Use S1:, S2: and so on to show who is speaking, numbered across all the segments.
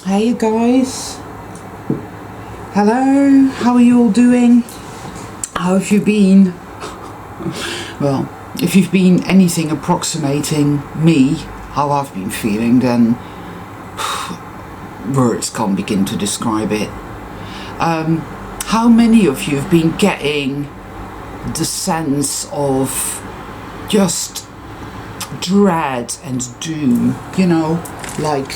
S1: Hey you guys, hello, how are you all doing? How have you been? Well, if you've been anything approximating me, how I've been feeling, then words can't begin to describe it. How many of you have been getting the sense of just dread and doom, you know, like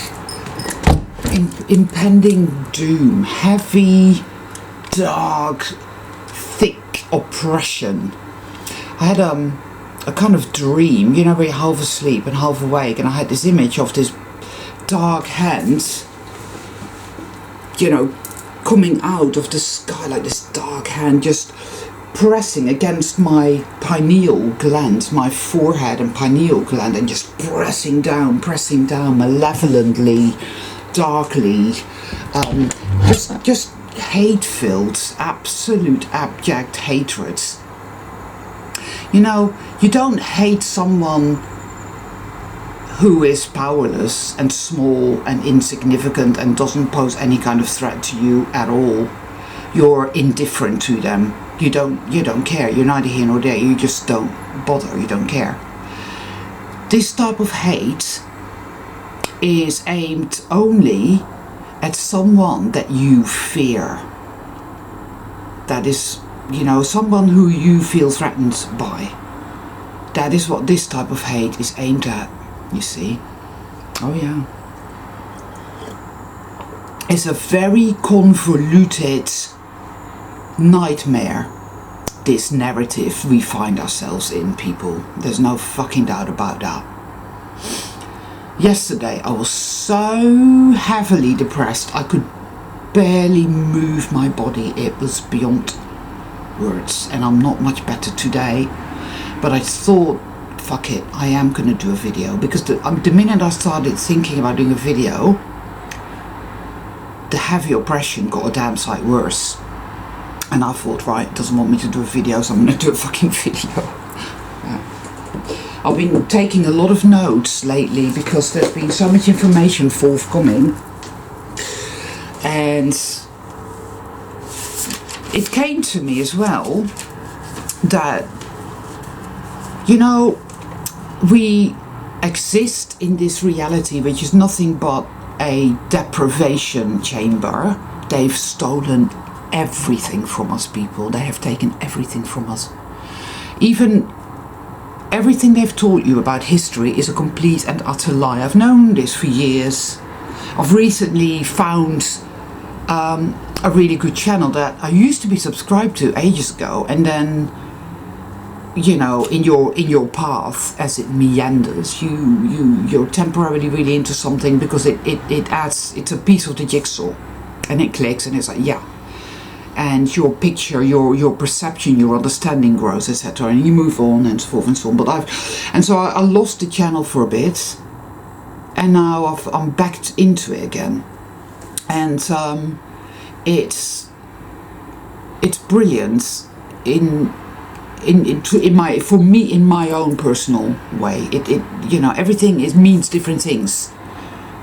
S1: impending doom, heavy, dark, thick oppression? I had a kind of dream, you know, where you're half asleep and half awake, and I had this image of this dark hand, you know, coming out of the sky, like this dark hand just pressing against my pineal gland, my forehead and pineal gland, and just pressing down malevolently, darkly, just hate-filled, absolute abject hatred. You know, you don't hate someone who is powerless and small and insignificant and doesn't pose any kind of threat to you at all. You're indifferent to them. You don't care. You're neither here nor there. You just don't bother. You don't care. This type of hate is aimed only at someone that you fear. That is, you know, someone who you feel threatened by. That is what this type of hate is aimed at, you see. Oh yeah. It's a very convoluted nightmare, this narrative we find ourselves in, people. There's no fucking doubt about that. Yesterday I was so heavily depressed I could barely move my body. It was beyond words, and I'm not much better today, but I thought, fuck it, I am gonna do a video, because the minute I started thinking about doing a video, the heavy oppression got a damn sight worse. And I thought, right, doesn't want me to do a video, so I'm going to do a fucking video. Yeah. I've been taking a lot of notes lately because there's been so much information forthcoming. And it came to me as well that, you know, we exist in this reality which is nothing but a deprivation chamber. They've stolen everything from us, people. They have taken everything from us. Even everything they've taught you about history is a complete and utter lie. I've known this for years. I've recently found a really good channel that I used to be subscribed to ages ago, and then, you know, in your path as it meanders, you're temporarily really into something because it adds, it's a piece of the jigsaw, and it clicks, and it's like, yeah. And your picture, your perception, your understanding grows, etc. And you move on and so forth and so on. But I lost the channel for a bit, and now I'm back into it again. And it's brilliant in my own personal way. It you know, everything means different things.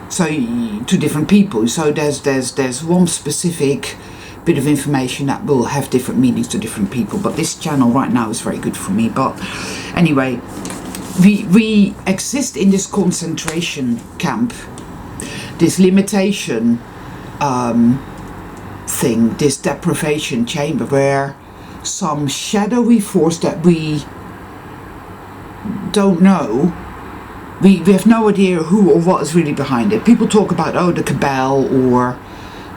S1: So to different people. So there's one specific bit of information that will have different meanings to different people, but this channel right now is very good for me. But anyway, we exist in this concentration camp, this limitation thing, this deprivation chamber, where some shadowy force that we don't know, we have no idea who or what is really behind it. People talk about, oh, the cabal or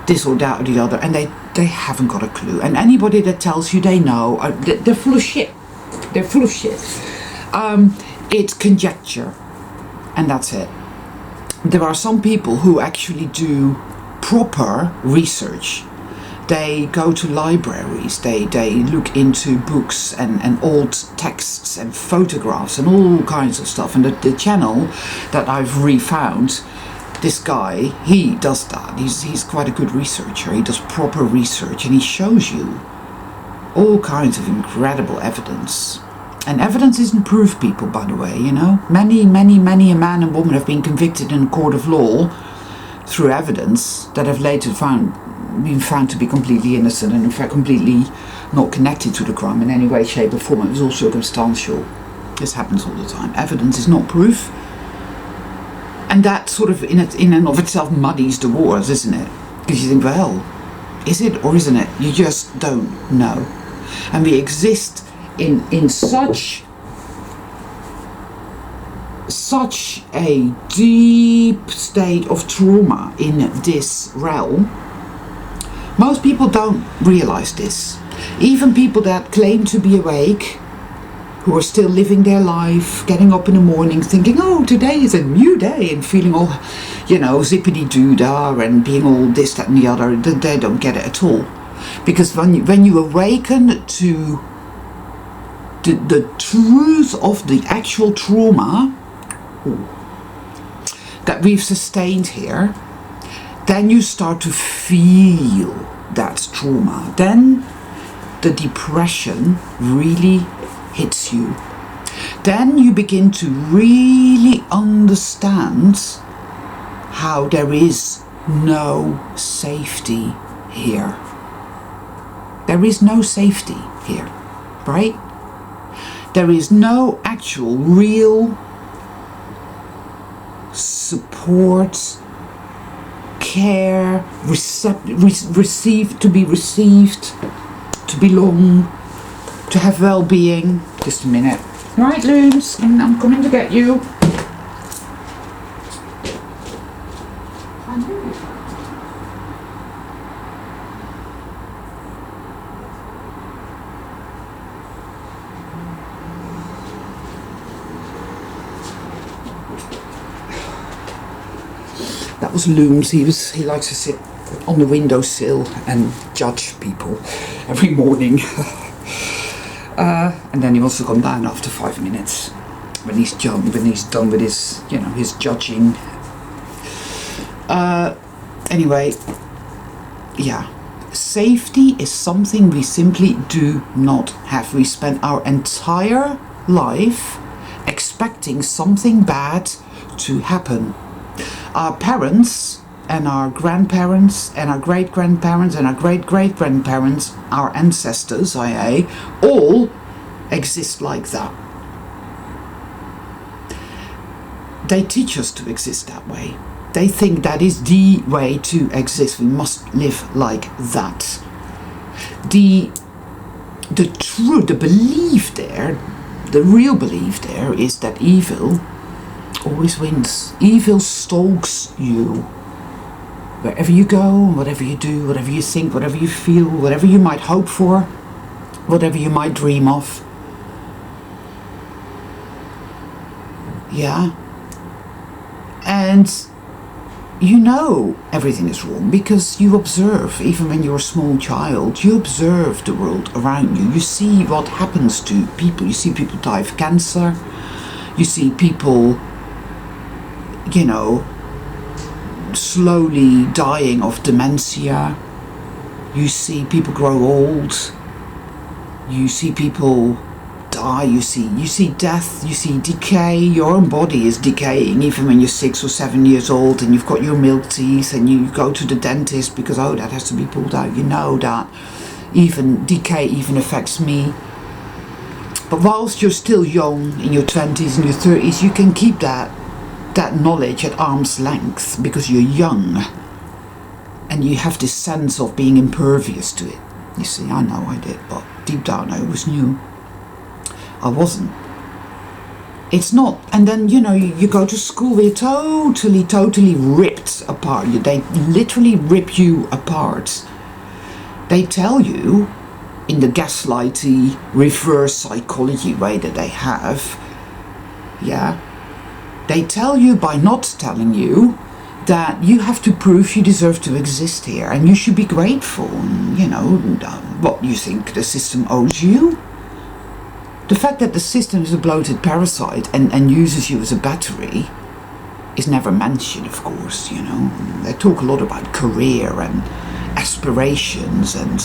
S1: this or that or the other, and they haven't got a clue. And anybody that tells you they know, they're full of shit. They're full of shit. It's conjecture, and that's it. There are some people who actually do proper research. They go to libraries, they look into books and old texts and photographs and all kinds of stuff. And the channel that I've refound, this guy, he does that. He's quite a good researcher. He does proper research, and he shows you all kinds of incredible evidence. And evidence isn't proof, people, by the way, you know. Many a man and woman have been convicted in a court of law through evidence that have later been found to be completely innocent and in fact completely not connected to the crime in any way, shape or form. It was all circumstantial. This happens all the time. Evidence is not proof. And that sort of in and of itself muddies the waters, isn't it? Because you think, well, is it or isn't it? You just don't know. And we exist in such a deep state of trauma in this realm. Most people don't realize this. Even people that claim to be awake, who are still living their life, getting up in the morning thinking, oh, today is a new day, and feeling all, zippity-doo-dah and being all this, that and the other, they don't get it at all. Because when you awaken to the truth of the actual trauma that we've sustained here, then you start to feel that trauma. Then the depression really hits you. Then you begin to really understand how there is no safety here. There is no safety here, right? There is no actual real support, care, received, to be received, to belong, to have well-being. Just a minute. Right, Loons, I'm coming to get you. That was Looms. He likes to sit on the windowsill and judge people every morning. And then he wants to come down after 5 minutes when he's done with his, his judging. Anyway, yeah. Safety is something we simply do not have. We spend our entire life expecting something bad to happen. Our parents and our grandparents and our great-grandparents and our great-great-grandparents, our ancestors, i.e., all exist like that. They teach us to exist that way. They think that is the way to exist. We must live like that. The belief there, the real belief there is that evil always wins. Evil stalks you. Wherever you go, whatever you do, whatever you think, whatever you feel, whatever you might hope for, whatever you might dream of. Yeah. And everything is wrong because you observe, even when you're a small child, you observe the world around you. You see what happens to people. You see people die of cancer. You see people, slowly dying of dementia. You see people grow old. You see people die. You see death. You see decay. Your own body is decaying even when you're 6 or 7 years old and you've got your milk teeth and you go to the dentist because that has to be pulled out. That even decay even affects me. But whilst you're still young, in your 20s and your 30s, you can keep that knowledge at arm's length because you're young and you have this sense of being impervious to it. You see, I know I did, but deep down I always knew I wasn't. It's not. And then, you go to school, you're totally ripped apart. They literally rip you apart. They tell you, in the gaslighty reverse psychology way that they have, they tell you by not telling you that you have to prove you deserve to exist here and you should be grateful. What you think the system owes you. The fact that the system is a bloated parasite and uses you as a battery is never mentioned, of course. They talk a lot about career and aspirations and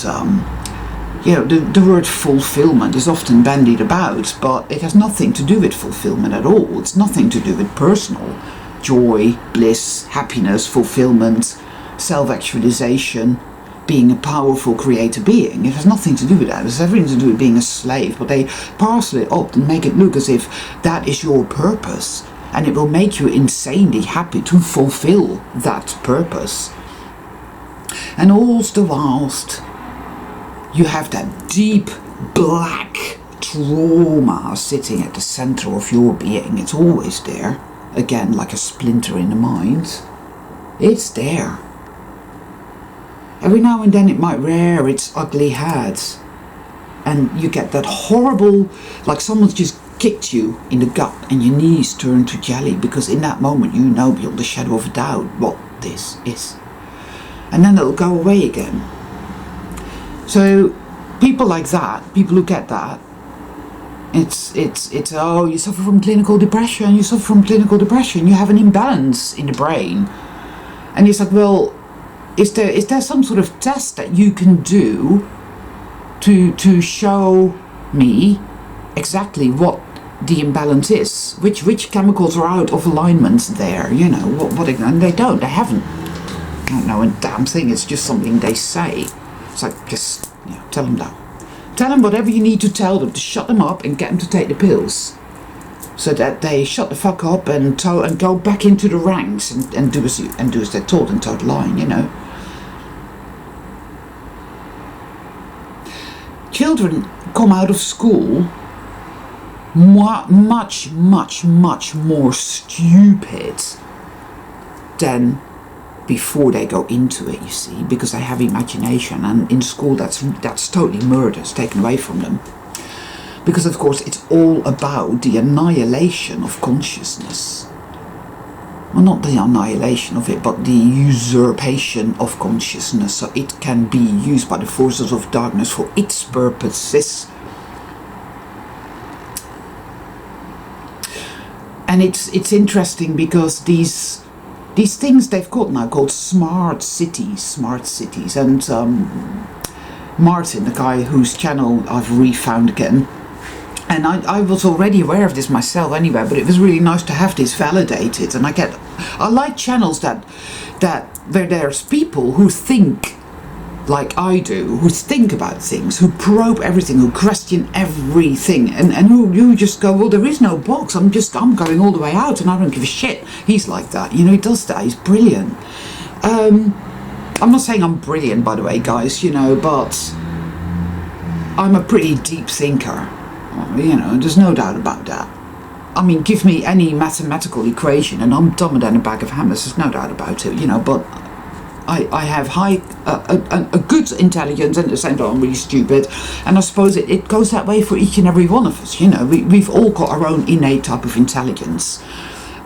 S1: the word fulfillment is often bandied about, but it has nothing to do with fulfillment at all. It's nothing to do with personal joy, bliss, happiness, fulfillment, self-actualization, being a powerful creator being. It has nothing to do with that. It has everything to do with being a slave, but they parcel it up and make it look as if that is your purpose, and it will make you insanely happy to fulfill that purpose. And all the whilst you have that deep black trauma sitting at the center of your being. It's always there, again, like a splinter in the mind. It's there. Every now and then it might rear its ugly head, and you get that horrible, like someone's just kicked you in the gut and your knees turn to jelly, because in that moment you know beyond the shadow of a doubt what this is. And then it'll go away again. So people like that, people who get that, it's oh, you suffer from clinical depression, you have an imbalance in the brain. And it's like, well, is there some sort of test that you can do to show me exactly what the imbalance is, which chemicals are out of alignment there, you know, what and they haven't. I don't know a damn thing. It's just something they say. It's like, just, yeah, tell them that. Tell them whatever you need to tell them to shut them up and get them to take the pills, so that they shut the fuck up and go back into the ranks and do as they're told and toe the line, you know. Children come out of school much more stupid than before they go into it, you see, because they have imagination, and in school that's totally murder. It's taken away from them, because of course it's all about the annihilation of consciousness. Well, not the annihilation of it, but the usurpation of consciousness, so it can be used by the forces of darkness for its purposes. And it's interesting because these things they've called smart cities, and Martin, the guy whose channel I've refound again, and I was already aware of this myself anyway, but it was really nice to have this validated. And I like channels that where there's people who think like I do, who think about things, who probe everything, who question everything, and who just go, well, there is no box, I'm going all the way out and I don't give a shit. He's like that, you know, he does that, he's brilliant. I'm not saying I'm brilliant, by the way, guys, you know, but I'm a pretty deep thinker, you know, there's no doubt about that. I mean, give me any mathematical equation and I'm dumber than a bag of hammers, there's no doubt about it, you know, but I have a good intelligence, and at the same time I'm really stupid, and I suppose it goes that way for each and every one of us, you know. We've all got our own innate type of intelligence.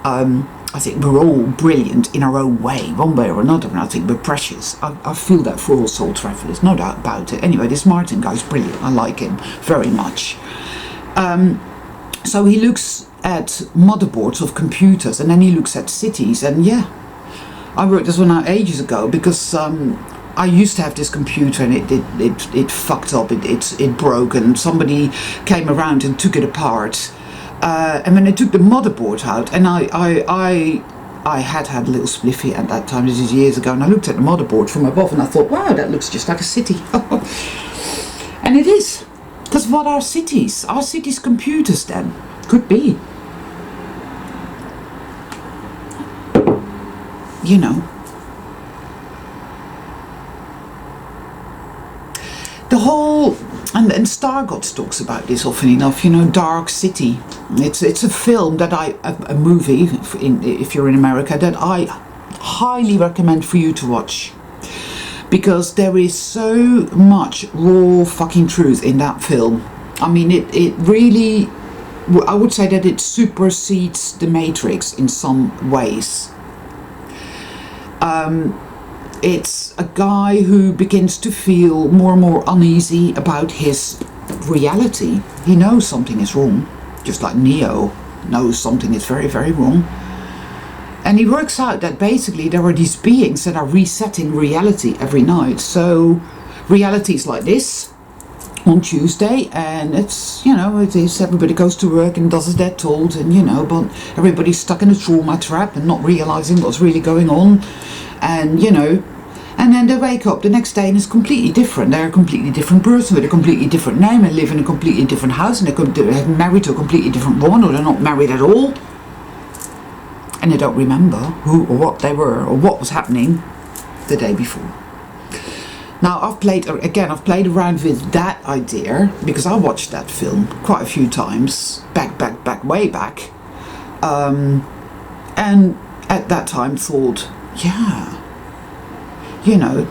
S1: I think we're all brilliant in our own way, one way or another, and I think we're precious. I feel that for all soul travelers, no doubt about it. Anyway, this Martin guy's brilliant, I like him very much. So he looks at motherboards of computers, and then he looks at cities, and yeah, I worked this one out ages ago, because I used to have this computer and it fucked up, it broke, and somebody came around and took it apart, and when they took the motherboard out, and I had a little spliffy at that time, this is years ago, and I looked at the motherboard from above and I thought, wow, that looks just like a city. And it is, because what are cities? Are cities computers then? Could be. You know, the whole, and Stargods talks about this often enough, you know, Dark City. It's a film that a movie, if you're in America, that I highly recommend for you to watch, because there is so much raw fucking truth in that film. I mean, it really, I would say that it supersedes the Matrix in some ways. It's a guy who begins to feel more and more uneasy about his reality. He knows something is wrong, just like Neo knows something is very, very wrong. And he works out that basically there are these beings that are resetting reality every night. So reality is like this, on Tuesday, and it's, you know, it is, everybody goes to work and does as they're told, and, you know, but everybody's stuck in a trauma trap and not realizing what's really going on, and, you know, and then they wake up the next day and it's completely different. They're a completely different person with a completely different name and live in a completely different house, and they're married to a completely different woman, or they're not married at all, and they don't remember who or what they were or what was happening the day before. Now, I've played around with that idea because I watched that film quite a few times, way back. And at that time thought, yeah, you know.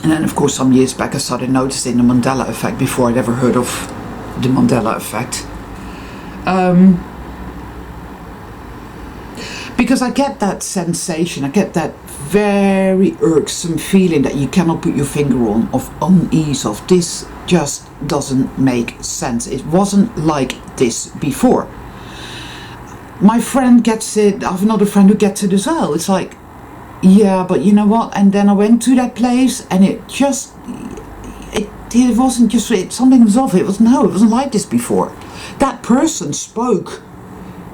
S1: And then, of course, some years back I started noticing the Mandela effect before I'd ever heard of the Mandela effect. Because I get that sensation, I get that very irksome feeling that you cannot put your finger on, of unease, of this just doesn't make sense. It wasn't like this before. My friend gets it, I have another friend who gets it as well. It's like, yeah, but you know what? And then I went to that place and it wasn't just, something was off. It wasn't like this before. That person spoke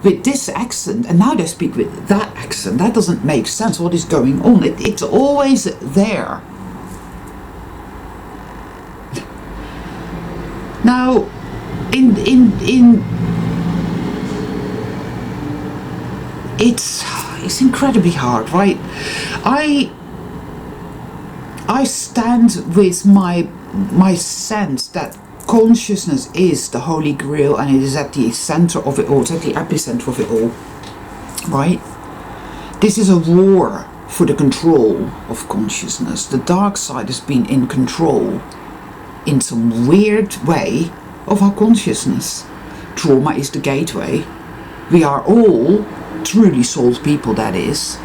S1: with this accent and now they speak with that accent. That doesn't make sense. What is going on? It's always there. Now, it's incredibly hard, right? I stand with my sense that consciousness is the holy grail, and it is at the center of it all. It's at the epicenter of it all, right? This is a war for the control of consciousness. The dark side has been in control in some weird way of our consciousness. Trauma is the gateway. We are all truly souled people, that is.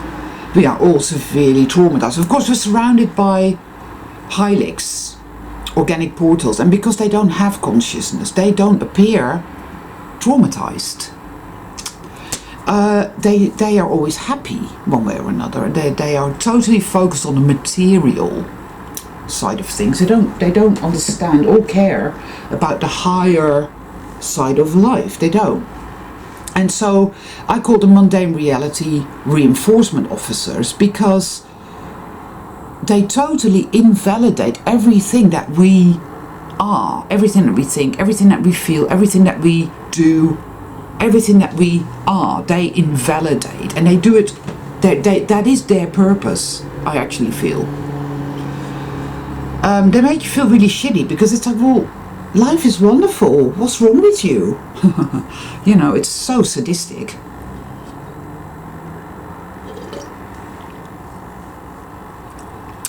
S1: We are all severely traumatized. Of course, we're surrounded by Hylics, organic portals, and because they don't have consciousness, they don't appear traumatized. They are always happy one way or another. They are totally focused on the material side of things. They don't understand or care about the higher side of life. They don't. And so I call them mundane reality reinforcement officers, because they totally invalidate everything that we are, everything that we think, everything that we feel, everything that we do, everything that we are. They invalidate, and they do it. That is their purpose, I actually feel. They make you feel really shitty, because it's like, well, life is wonderful. What's wrong with you? You know, it's so sadistic.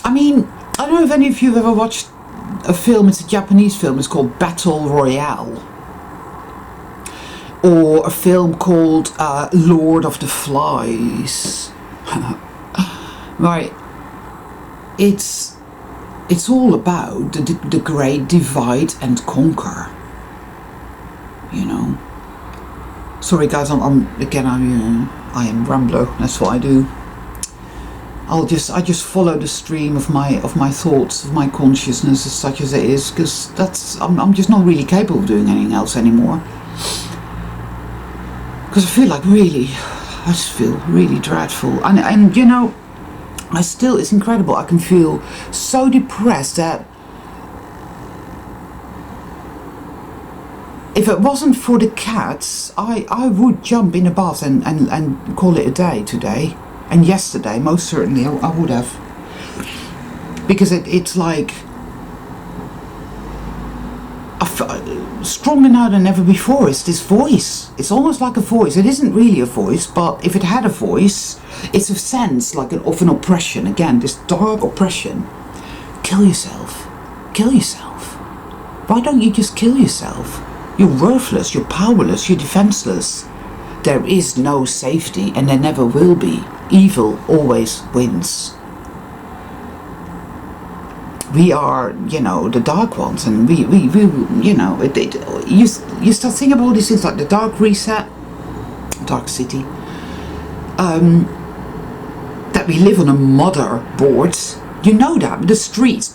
S1: I mean, I don't know if any of you have ever watched a film. It's a Japanese film. It's called Battle Royale. Or a film called Lord of the Flies. Right. It's all about the great divide and conquer. You know. Sorry guys, I am rambler. That's what I do. I just follow the stream of my thoughts, of my consciousness, as such as it is, because I'm just not really capable of doing anything else anymore. Because I just feel really dreadful, and you know, it's incredible. I can feel so depressed that if it wasn't for the cats, I would jump in a bath and call it a day today. And yesterday, most certainly, I would have. Because it's like, stronger now than ever before is this voice. It's almost like a voice. It isn't really a voice, but if it had a voice, it's a sense like of an oppression. Again, this dark oppression. Kill yourself. Kill yourself. Why don't you just kill yourself? You're worthless, you're powerless, you're defenseless. There is no safety, and there never will be. Evil always wins. We are, you know, the dark ones, and we you know, you start thinking about all these things like the dark reset, dark city, that we live on a motherboard. You know that, the streets,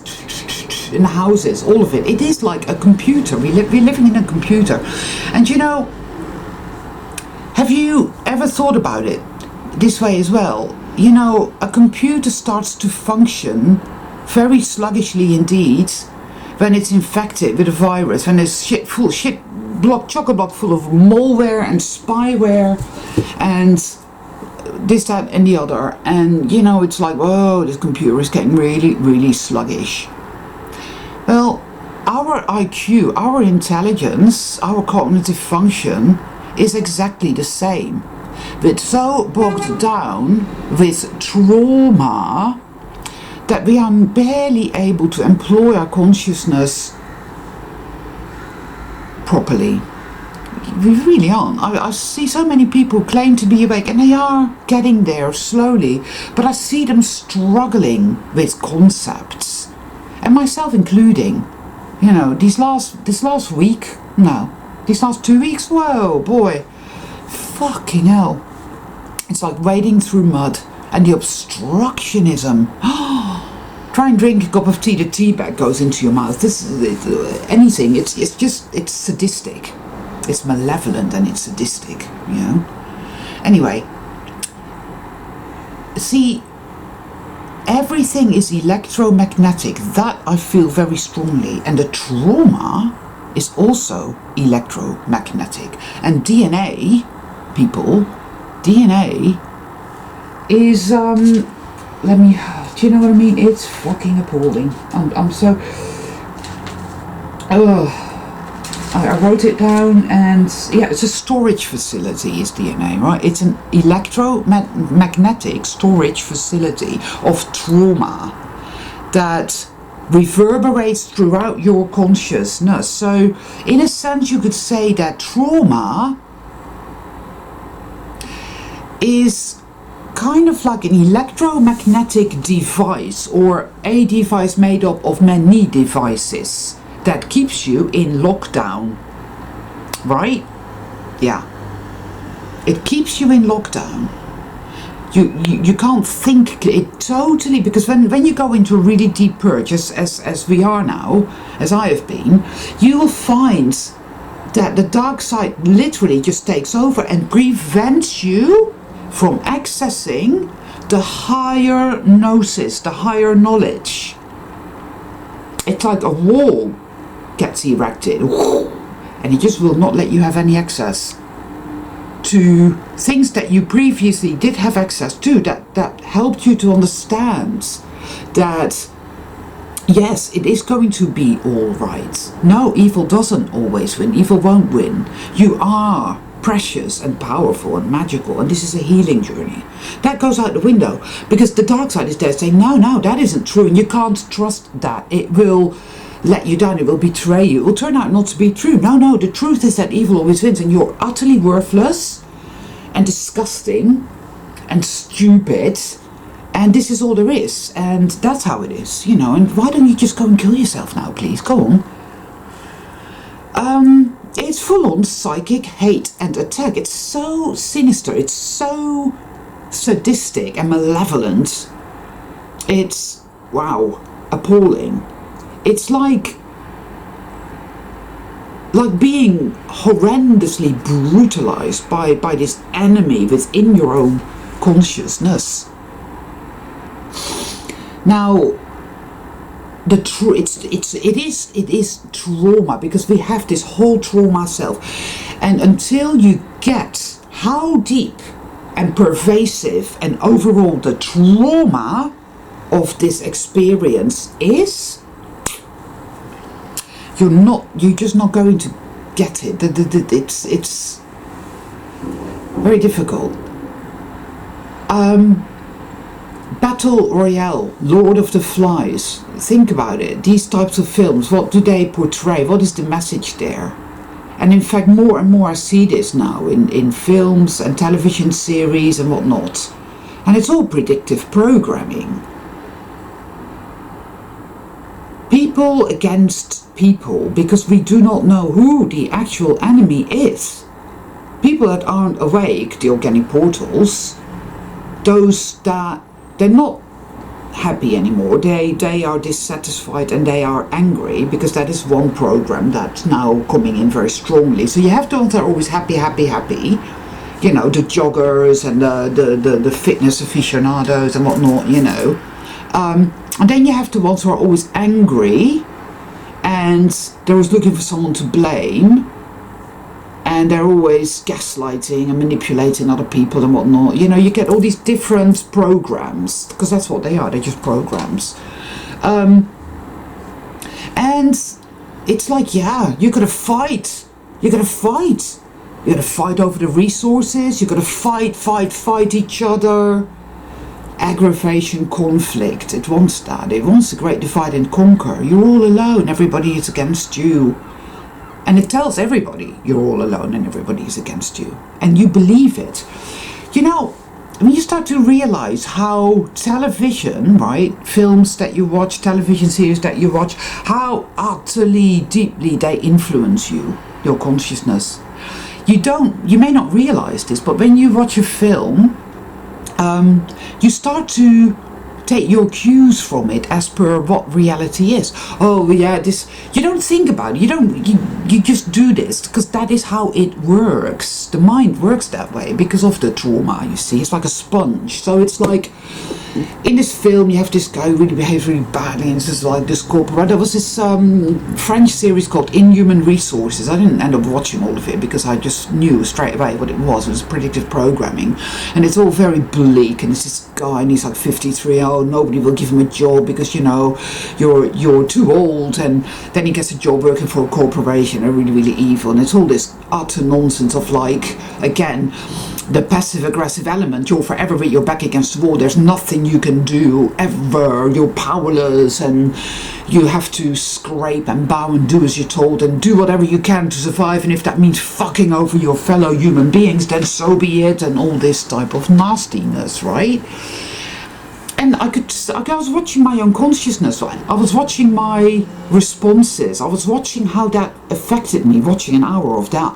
S1: in the houses, all of it. It is like a computer. We're living in a computer. And you know, have you ever thought about it this way as well? You know, a computer starts to function very sluggishly indeed when it's infected with a virus, when there's chock-a-block full of malware and spyware and this, that and the other. And you know, it's like, whoa, this computer is getting really, really sluggish. Well, our IQ, our intelligence, our cognitive function is exactly the same. We're so bogged down with trauma that we are barely able to employ our consciousness properly. We really aren't. I see so many people claim to be awake, and they are getting there slowly, but I see them struggling with concepts, and myself including. You know, this last week, no, these last 2 weeks, whoa, boy, fucking hell. It's like wading through mud, and the obstructionism. Try and drink a cup of tea, the tea bag goes into your mouth. This is anything. It's sadistic. It's malevolent and it's sadistic, you know. Anyway, see, everything is electromagnetic. That I feel very strongly, and the trauma is also electromagnetic. And DNA, people, DNA is do you know what I mean? It's fucking appalling. I'm so I wrote it down, and yeah, it's a storage facility, is DNA, right? It's an electromagnetic storage facility of trauma that reverberates throughout your consciousness. So in a sense you could say that trauma is kind of like an electromagnetic device, or a device made up of many devices that keeps you in lockdown, right? Yeah, it keeps you in lockdown. You can't think it totally, because when you go into a really deep purge, as we are now, as I have been, you will find that the dark side literally just takes over and prevents you from accessing the higher gnosis, the higher knowledge. It's like a wall gets erected, and it just will not let you have any access to things that you previously did have access to, that helped you to understand that yes, it is going to be all right. No, evil doesn't always win. Evil won't win. You are precious and powerful and magical, and this is a healing journey. That goes out the window, because the dark side is there saying, no, that isn't true, and you can't trust that. It will let you down, it will betray you, it will turn out not to be true. No, the truth is that evil always wins, and you're utterly worthless and disgusting and stupid, and this is all there is, and that's how it is, you know. And why don't you just go and kill yourself now, please? Go on. It's full-on psychic hate and attack. It's so sinister, it's so sadistic and malevolent. It's, wow, appalling. It's like being horrendously brutalized by this enemy within your own consciousness. Now, it is trauma, because we have this whole trauma self, and until you get how deep and pervasive and overall the trauma of this experience is, you're just not going to get it. It's very difficult. Battle Royale, Lord of the Flies. Think about it. These types of films, what do they portray? What is the message there? And in fact, more and more I see this now in films and television series and whatnot. And it's all predictive programming. People against people, because we do not know who the actual enemy is. People that aren't awake, the organic portals, those that they're not happy anymore. They are dissatisfied and they are angry, because that is one program that's now coming in very strongly. So you have the ones that are always happy, happy, happy. You know, the joggers and the fitness aficionados and whatnot, you know. And then you have the ones who are always angry and they're always looking for someone to blame. And they're always gaslighting and manipulating other people and whatnot. You know, you get all these different programs, because that's what they are, they're just programs. And it's like, yeah, you gotta fight. You gotta fight. You gotta fight over the resources. You gotta fight each other. Aggravation, conflict. It wants that. It wants the great divide and conquer. You're all alone. Everybody is against you. And it tells everybody you're all alone and everybody is against you. And you believe it. You know, when you start to realize how television, right, films that you watch, television series that you watch, how utterly, deeply they influence you, your consciousness. You may not realize this, but when you watch a film, you start to take your cues from it as per what reality is. Oh yeah, this, you don't think about it, you just do this because that is how it works. The mind works that way because of the trauma, you see. It's like a sponge. So it's like, in this film you have this guy who really behaves really badly, and it's just like this corporate. There was this French series called Inhuman Resources. I didn't end up watching all of it because I just knew straight away what it was. It was predictive programming, and it's all very bleak, and it's this guy and he's like 53. Oh, nobody will give him a job because, you know, you're too old. And then he gets a job working for a corporation. They're really, really evil, and it's all this utter nonsense of, like, again, the passive aggressive element. You're forever with your back against the wall. There's nothing you can do ever. You're powerless, and you have to scrape and bow and do as you're told and do whatever you can to survive. And if that means fucking over your fellow human beings, then so be it. And all this type of nastiness, right? And I was watching my own consciousness. I was watching my responses. I was watching how that affected me, watching an hour of that.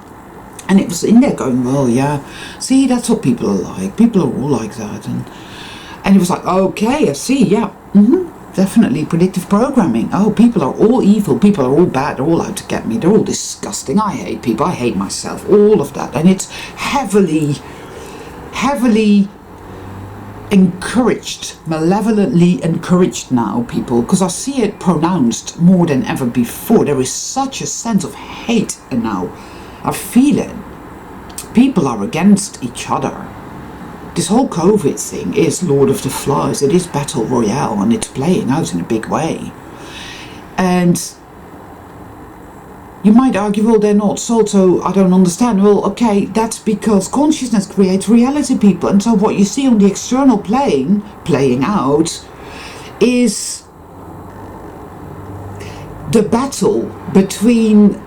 S1: And it was in there going, well, yeah, see, that's what people are like. People are all like that. And it was like, okay, I see, yeah, definitely predictive programming. Oh, people are all evil. People are all bad. They're all out to get me. They're all disgusting. I hate people. I hate myself. All of that. And it's heavily encouraged, malevolently encouraged now, people, because I see it pronounced more than ever before. There is such a sense of hate, and now I feel it. People are against each other. This whole COVID thing is Lord of the Flies. It is Battle Royale, and it's playing out in a big way. And you might argue, well, they're not sold, so I don't understand. Well, okay, that's because consciousness creates reality, people. And so what you see on the external plane playing out is the battle between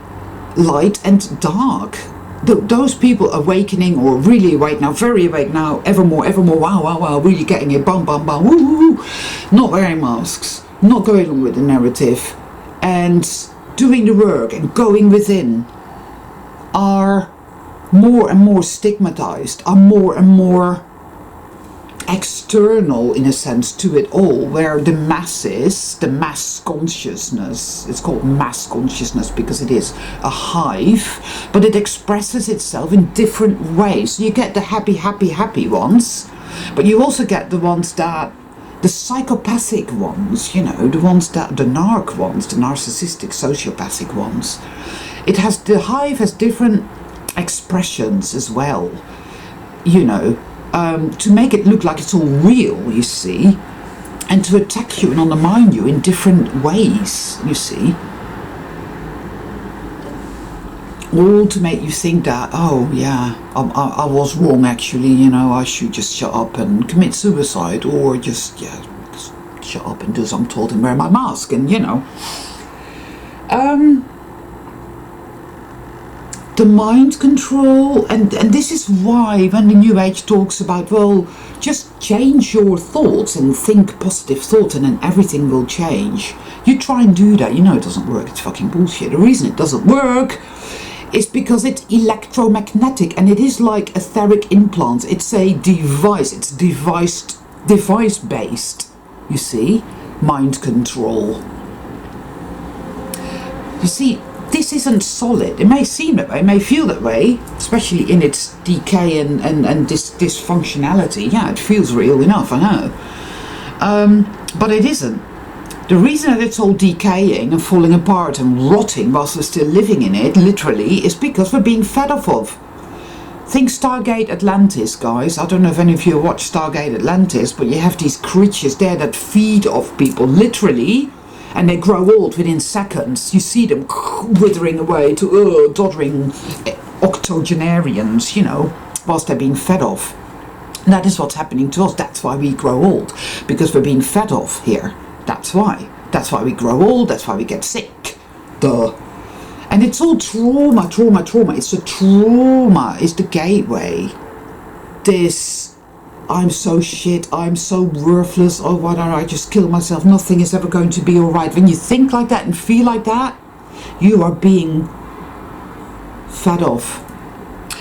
S1: light and dark. Those people awakening, or really awake now, very awake now, ever more, wow, really getting it, bum, woo, not wearing masks, not going on with the narrative, and doing the work and going within, are more and more stigmatized, are more and more external in a sense to it all, where the masses, the mass consciousness, it's called mass consciousness because it is a hive, but it expresses itself in different ways. So you get the happy ones, but you also get the ones that, the psychopathic ones, you know, the ones that, the narc ones, the narcissistic, sociopathic ones. It has, the hive has different expressions as well, you know, to make it look like it's all real, you see, and to attack you and undermine you in different ways, you see. All to make you think that, oh yeah, I was wrong actually, you know, I should just shut up and commit suicide, or just, yeah, just shut up and do as I'm told and wear my mask, and you know. The mind control, and this is why when the New Age talks about, well, just change your thoughts and think positive thoughts and then everything will change. You try and do that, you know it doesn't work, it's fucking bullshit. The reason it doesn't work is because it's electromagnetic, and it is like etheric implants. It's a device, it's device based. you see, mind control. You see, this isn't solid. It may seem that way, it may feel that way, especially in its decay and this dysfunctionality. Yeah, it feels real enough, I know. But it isn't. The reason that it's all decaying and falling apart and rotting whilst we're still living in it, literally, is because we're being fed off of. Think Stargate Atlantis, guys. I don't know if any of you watch Stargate Atlantis, but you have these creatures there that feed off people, literally, and they grow old within seconds. You see them withering away to doddering octogenarians, you know, whilst they're being fed off. And that is what's happening to us. That's why we grow old, because we're being fed off here. That's why. That's why we grow old. That's why we get sick. Duh. And it's all trauma, trauma, trauma. It's the trauma is the gateway. This, I'm so shit, I'm so worthless, oh, why don't I just kill myself? Nothing is ever going to be alright. When you think like that and feel like that, you are being fed off.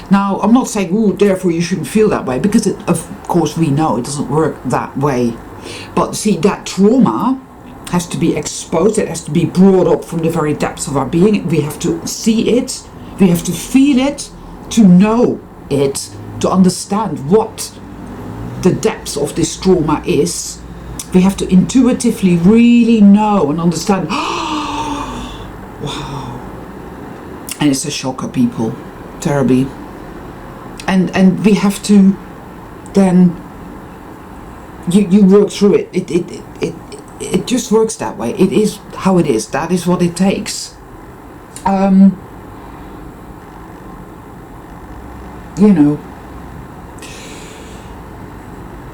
S1: Now, I'm not saying, ooh, therefore you shouldn't feel that way, because of course we know it doesn't work that way. But see, that trauma has to be exposed, it has to be brought up from the very depths of our being. We have to see it, we have to feel it, to know it, to understand what the depths of this trauma is. We have to intuitively really know and understand. Wow. And it's a shocker, people, terribly. And we have to then you work through it. It just works that way. It is how it is. That is what it takes. You know,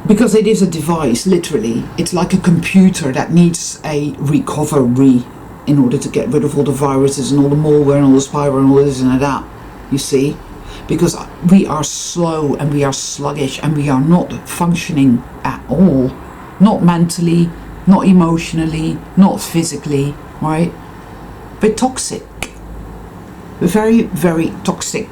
S1: because it is a device, literally. It's like a computer that needs a recovery in order to get rid of all the viruses and all the malware and all the spyware and all this and that, you see. Because we are slow and we are sluggish and we are not functioning at all. Not mentally, not emotionally, not physically, right? We're toxic. We're very, very toxic.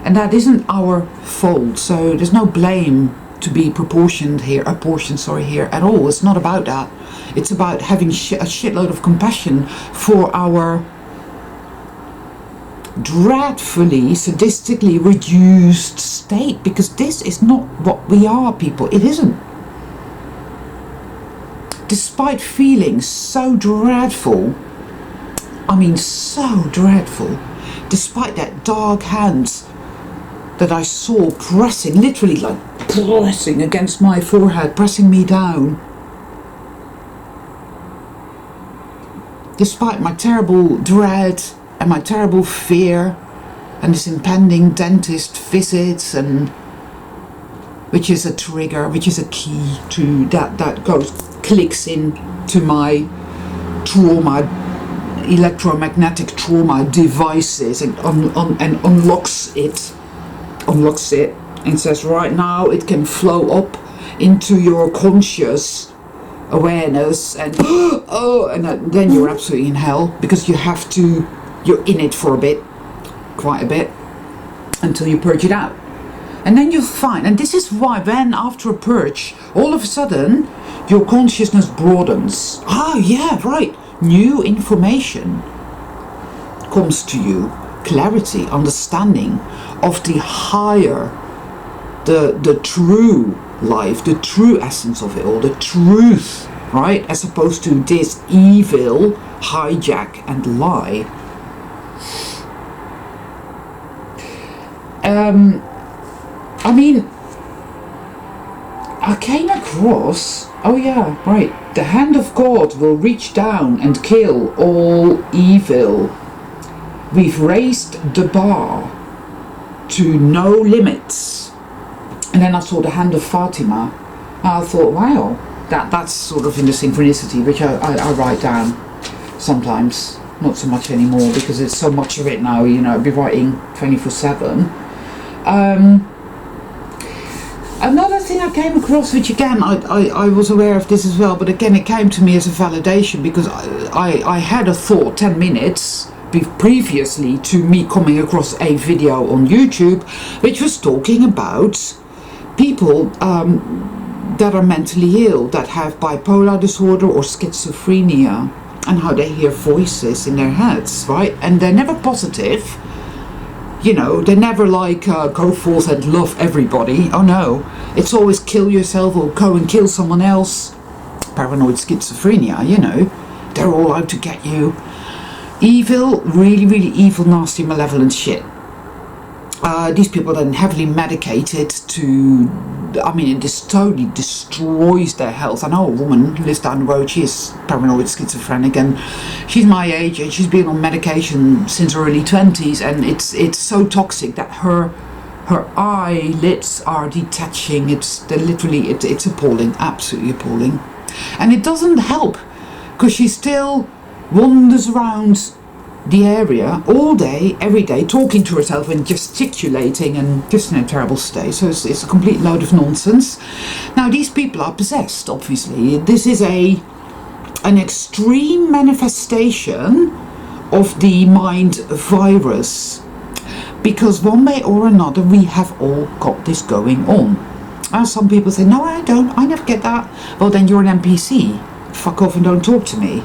S1: And that isn't our fault, so there's no blame to be apportioned here at all. It's not about that. It's about having a shitload of compassion for our dreadfully, sadistically reduced state, because this is not what we are, people. It isn't. Despite feeling so dreadful, I mean so dreadful, despite that dark hand that I saw pressing, literally like pressing against my forehead, pressing me down, despite my terrible dread and my terrible fear and this impending dentist visits, and which is a trigger, which is a key to that clicks in to my trauma, electromagnetic trauma devices, and unlocks it and says, right now it can flow up into your conscious awareness, and and then you're absolutely in hell, because you're in it for quite a bit, until you purge it out. And then you'll find, and this is why when after a purge, all of a sudden, your consciousness broadens. Ah, yeah, right. New information comes to you. Clarity, understanding of the higher, the true life, the true essence of it all, the truth, right? As opposed to this evil hijack and lie. I mean, I came across, oh yeah, right, the hand of God will reach down and kill all evil. We've raised the bar to no limits. And then I saw the hand of Fatima, and I thought, wow, that's sort of in the synchronicity, which I write down sometimes, not so much anymore, because there's so much of it now, you know, I'd be writing 24/7. Another thing I came across, which again, I was aware of this as well, but again it came to me as a validation, because I had a thought 10 minutes previously to me coming across a video on YouTube which was talking about people that are mentally ill, that have bipolar disorder or schizophrenia, and how they hear voices in their heads, right? And they're never positive. You know, they're never like, go forth and love everybody. Oh no, it's always kill yourself or go and kill someone else. Paranoid schizophrenia, you know, they're all out to get you. Evil, really, really evil, nasty, malevolent shit. These people are then heavily medicated to, I mean, it just totally destroys their health. I know a woman who lives down the road, she is paranoid schizophrenic, and she's my age, and she's been on medication since her early 20s, and it's so toxic that her eyelids are detaching. It's appalling, absolutely appalling. And it doesn't help, because she still wanders around the area all day, every day, talking to herself and gesticulating and just in a terrible state. So it's a complete load of nonsense. Now, these people are possessed, obviously. This is an extreme manifestation of the mind virus, because one way or another we have all got this going on. Some people say, no, I don't, I never get that. Well, then you're an NPC. Fuck off and don't talk to me.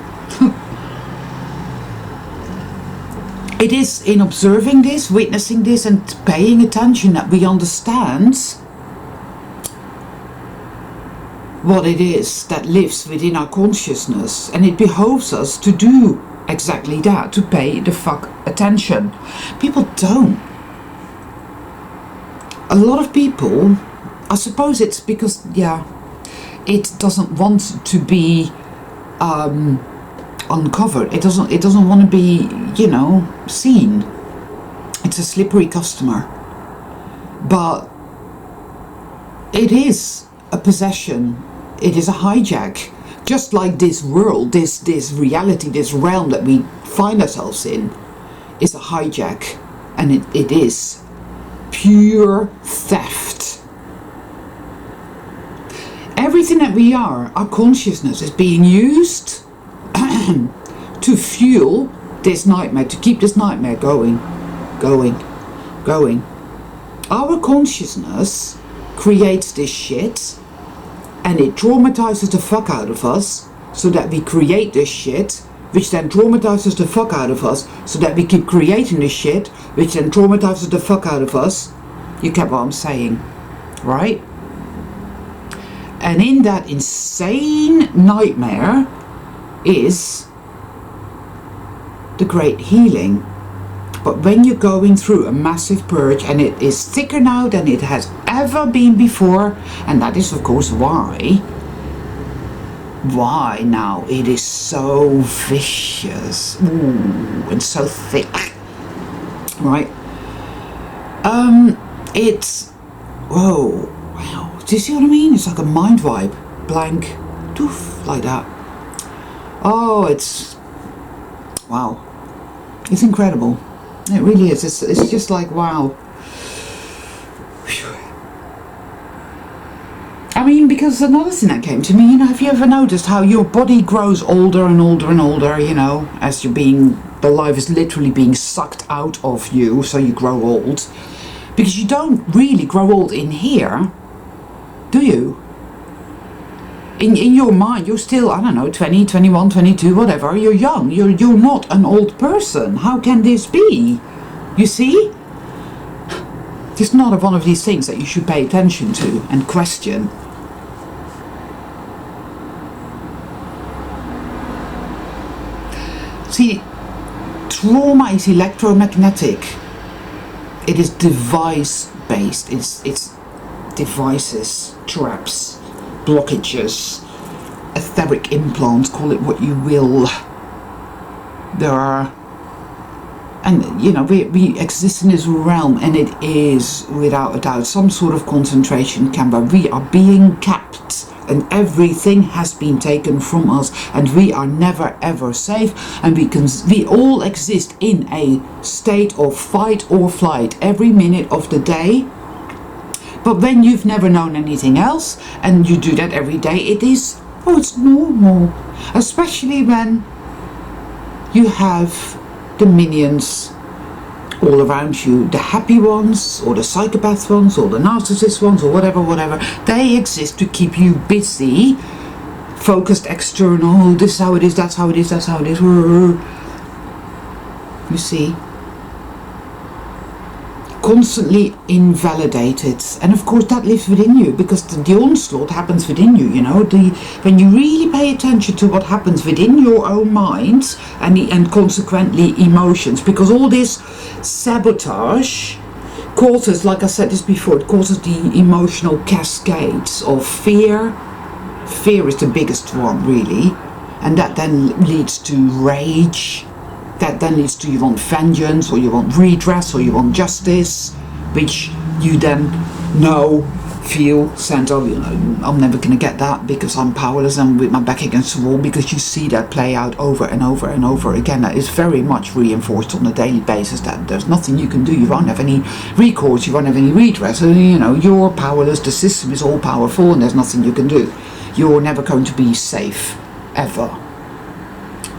S1: It is in observing this, witnessing this, and paying attention that we understand what it is that lives within our consciousness. And it behoves us to do exactly that, to pay the fuck attention. People don't. A lot of people, I suppose it's because, it doesn't want to be uncovered. It doesn't want to be, seen. It's a slippery customer. But it is a possession. It is a hijack. Just like this world, this reality, this realm that we find ourselves in is a hijack. And it is pure theft. Everything that we are, our consciousness, is being used to fuel this nightmare, to keep this nightmare going. Our consciousness creates this shit, and it traumatizes the fuck out of us, so that we create this shit, which then traumatizes the fuck out of us, so that we keep creating this shit, which then traumatizes the fuck out of us. You get what I'm saying, right? And in that insane nightmare is the great healing. But when you're going through a massive purge, and it is thicker now than it has ever been before, and that is of course why now it is so vicious. Ooh, and so thick, right? It's, whoa, wow, do you see what I mean? It's like a mind vibe, blank, doof, like that. Oh, it's, wow, it's incredible. It really is. It's just like, wow. Whew. I mean, because another thing that came to me, have you ever noticed how your body grows older and older and older, as the life is literally being sucked out of you, so you grow old. Because you don't really grow old in here, do you? In your mind, you're still, 20, 21, 22, whatever. You're young. You're not an old person. How can this be? You see? It's not one of these things that you should pay attention to and question. See, trauma is electromagnetic. It is device-based. It's devices, traps, blockages, etheric implants, call it what you will. There are, and we exist in this realm, and it is without a doubt some sort of concentration camera. We are being capped, and everything has been taken from us, and we are never ever safe, and we all exist in a state of fight or flight every minute of the day. But when you've never known anything else, and you do that every day, it's normal. Especially when you have the minions all around you, the happy ones, or the psychopath ones, or the narcissist ones, or whatever, they exist to keep you busy, focused, external, this is how it is, that's how it is, that's how it is. You see? Constantly invalidated, and of course that lives within you, because the onslaught happens within you. You know, when you really pay attention to what happens within your own mind and consequently emotions, because all this sabotage causes, like I said this before, it causes the emotional cascades of fear. Fear is the biggest one, really, and that then leads to rage. That then leads to you want vengeance, or you want redress, or you want justice, which you then feel, sense, oh, you know, I'm never going to get that because I'm powerless and with my back against the wall, because you see that play out over and over and over again. That is very much reinforced on a daily basis, that there's nothing you can do, you won't have any recourse, you won't have any redress, you know, you're powerless, the system is all powerful and there's nothing you can do. You're never going to be safe, ever.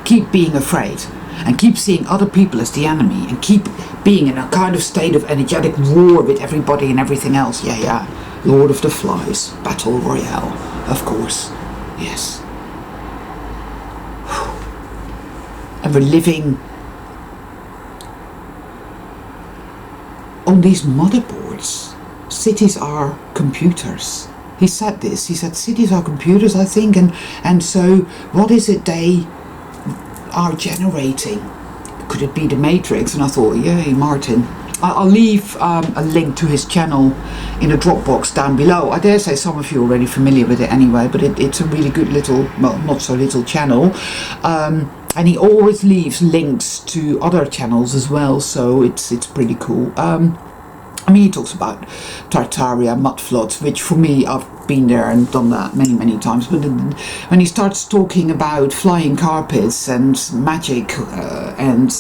S1: Keep being afraid. And keep seeing other people as the enemy, and keep being in a kind of state of energetic war with everybody and everything else. Yeah. Lord of the Flies, Battle Royale, of course. Yes. And we're living on these motherboards. Cities are computers. He said this. He said cities are computers, I think. And so what is it they are generating? Could it be the Matrix? And I thought, yay, Martin. I'll leave a link to his channel in a Dropbox down below. I dare say some of you are already familiar with it anyway, but it's a really good little, well, not so little channel. And he always leaves links to other channels as well, so it's pretty cool. I mean, he talks about Tartaria, mud floods, which for me, I've been there and done that many times. But when he starts talking about flying carpets and magic, and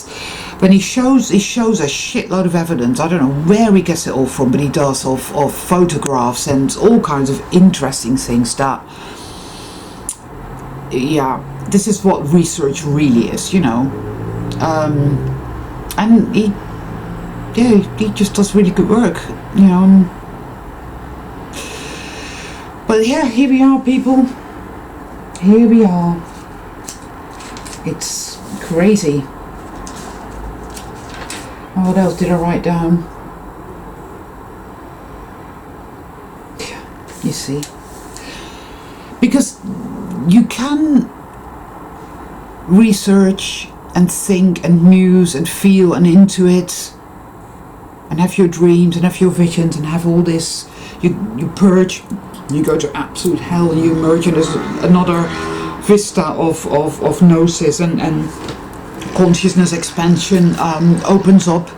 S1: when he shows a shitload of evidence, I don't know where he gets it all from, but he does, of photographs and all kinds of interesting things that, yeah, this is what research really is, you know. And he just does really good work, you know. But yeah, here we are, people. Here we are. It's crazy. Oh, what else did I write down? You see. Because you can research and think and muse and feel and intuit and have your dreams and have your visions and have all this. You purge, you go to absolute hell, and you emerge, and there's another vista of gnosis and consciousness expansion opens up.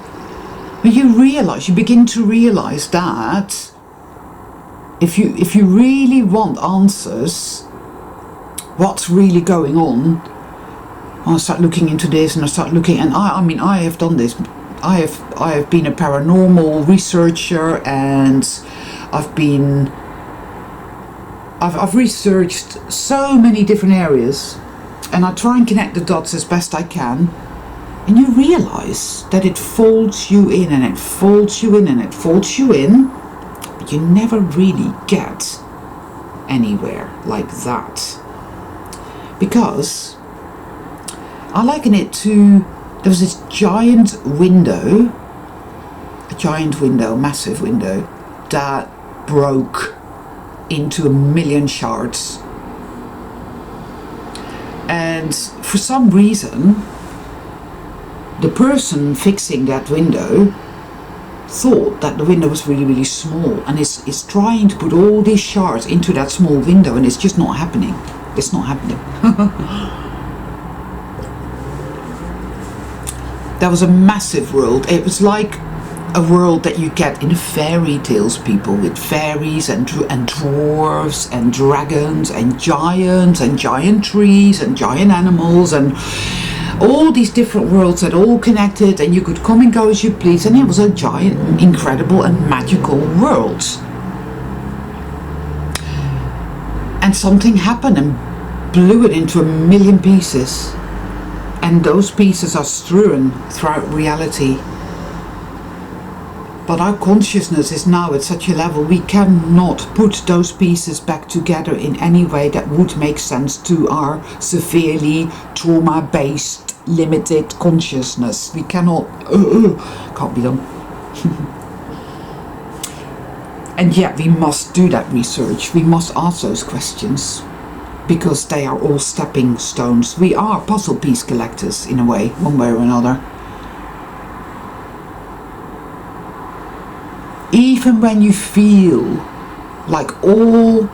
S1: But you begin to realize that if you really want answers, what's really going on, I start looking into this, and I start looking, and I mean, I have done this. I have been a paranormal researcher, and I've researched so many different areas, and I try and connect the dots as best I can, and you realize that it folds you in, and it folds you in, and it folds you in, but you never really get anywhere like that. Because I liken it to, there was this giant window, massive window, that broke into 1,000,000 shards. And for some reason, the person fixing that window thought that the window was really, really small, and is trying to put all these shards into that small window, and it's just not happening. It's not happening. That was a massive world. It was like a world that you get in fairy tales, people, with fairies and dwarves and dragons and giant trees and giant animals and all these different worlds that all connected, and you could come and go as you please, and it was a giant, incredible and magical world. And something happened and blew it into 1,000,000 pieces. And those pieces are strewn throughout reality. But our consciousness is now at such a level we cannot put those pieces back together in any way that would make sense to our severely trauma-based, limited consciousness. We cannot, can't be done. And yet we must do that research. We must ask those questions because they are all stepping stones. We are puzzle piece collectors in a way, one way or another. Even when you feel like all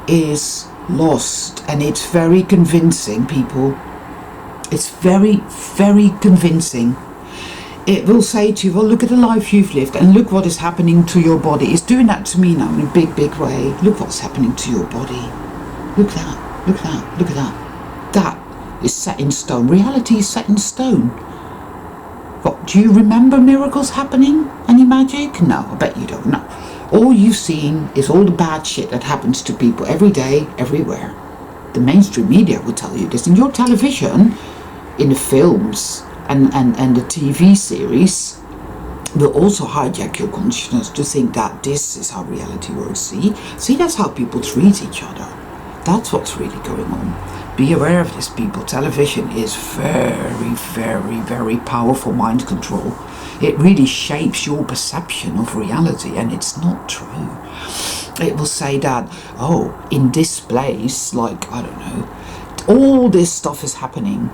S1: is lost, and it's very convincing, people, it's very, very convincing. It will say to you, well, look at the life you've lived and look what is happening to your body. It's doing that to me now in a big, big way. Look what's happening to your body. Look at that, look at that, look at that. That is set in stone. Reality is set in stone. What, do you remember miracles happening? Any magic? No, I bet you don't. No. All you've seen is all the bad shit that happens to people every day, everywhere. The mainstream media will tell you this. In your television, in the films and the TV series, will also hijack your consciousness to think that this is how reality works. See, that's how people treat each other. That's what's really going on. Be aware of this, people. Television is very, very, very powerful mind control. It really shapes your perception of reality, and it's not true. It will say that, oh, in this place, like, I don't know, all this stuff is happening.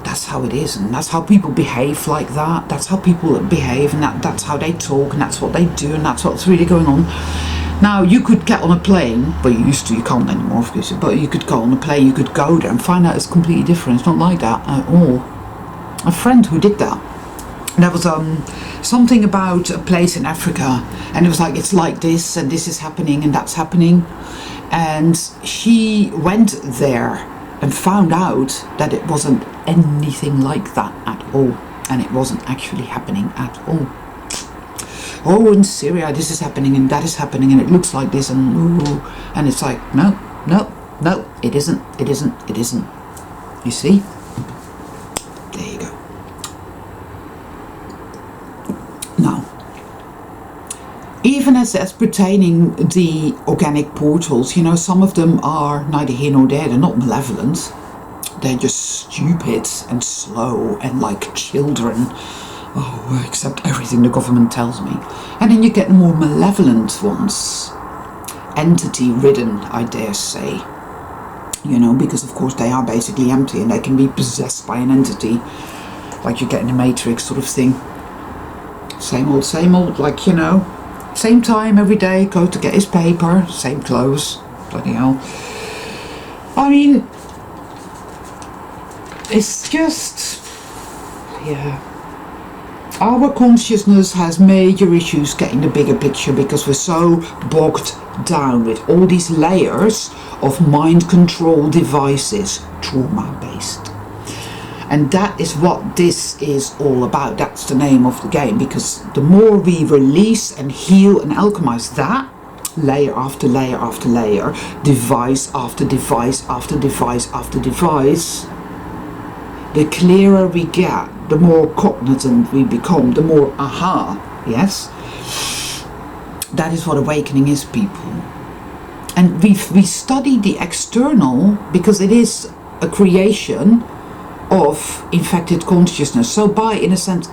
S1: That's how it is, and that's how people behave like that. That's how people behave, and that's how they talk, and that's what they do, and that's what's really going on. Now, you could get on a plane, well, you used to, you can't anymore, of course, but you could go on a plane, you could go there and find out it's completely different. It's not like that at all. A friend who did that, there was something about a place in Africa, and it was like, it's like this, and this is happening, and that's happening. And she went there and found out that it wasn't anything like that at all, and it wasn't actually happening at all. Oh, in Syria this is happening and that is happening and it looks like this and ooh, and it's like, no, it isn't. You see? There you go. Now, even as pertaining the organic portals, you know, some of them are neither here nor there. They're not malevolent. They're just stupid and slow and like children. Oh, accept everything the government tells me. And then you get the more malevolent ones. Entity-ridden, I dare say. You know, because of course they are basically empty and they can be possessed by an entity. Like you get in the Matrix sort of thing. Same old, like, you know. Same time every day, go to get his paper. Same clothes. Bloody hell. I mean, it's just... yeah. Our consciousness has major issues getting the bigger picture because we're so bogged down with all these layers of mind control devices, trauma-based. And that is what this is all about. That's the name of the game, because the more we release and heal and alchemize that, layer after layer after layer, device after device after device after device, the clearer we get, the more cognizant we become, the more aha, yes? That is what awakening is, people. And we study the external because it is a creation of infected consciousness. So by, in a sense,